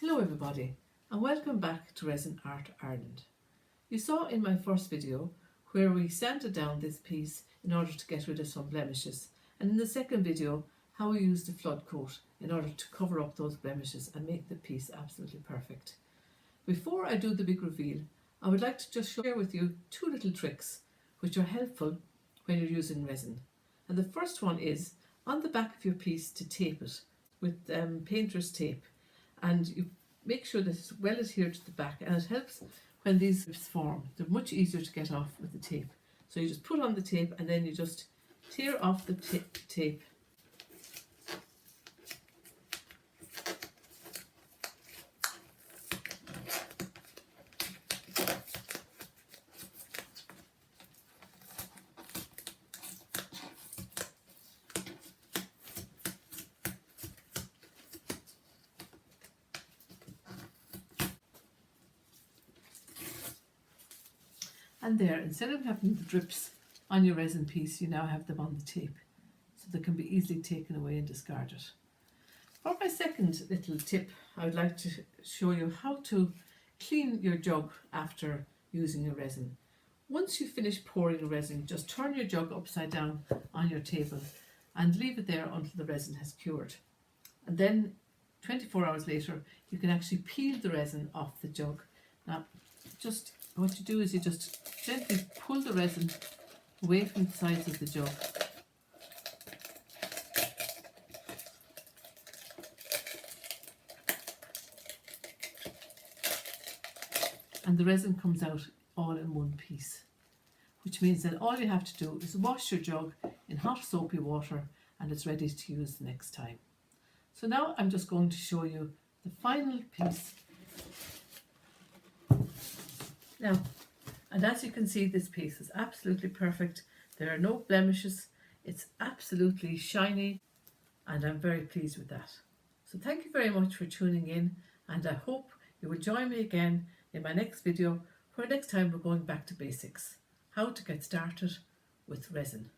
Hello everybody and welcome back to Resin Art Ireland. You saw in my first video where we sanded down this piece in order to get rid of some blemishes, and in the second video how we used the flood coat in order to cover up those blemishes and make the piece absolutely perfect. Before I do the big reveal, I would like to just share with you two little tricks which are helpful when you're using resin. And the first one is on the back of your piece to tape it with painter's tape, and you make sure that it's well adhered to the back, and it helps when these strips form. They're much easier to get off with the tape. So you just put on the tape and then you just tear off the tape. And there, instead of having the drips on your resin piece, you now have them on the tape, so they can be easily taken away and discarded. For my second little tip, I would like to show you how to clean your jug after using your resin. Once you finish pouring your resin, just turn your jug upside down on your table and leave it there until the resin has cured. And then 24 hours later, you can actually peel the resin off the jug. Now, just what you do is you just gently pull the resin away from the sides of the jug. And the resin comes out all in one piece, which means that all you have to do is wash your jug in hot soapy water and it's ready to use the next time. So now I'm just going to show you the final piece. Now, and as you can see, this piece is absolutely perfect. There are no blemishes. It's absolutely shiny, and I'm very pleased with that. So thank you very much for tuning in, and I hope you will join me again in my next video, where next time we're going back to basics, how to get started with resin.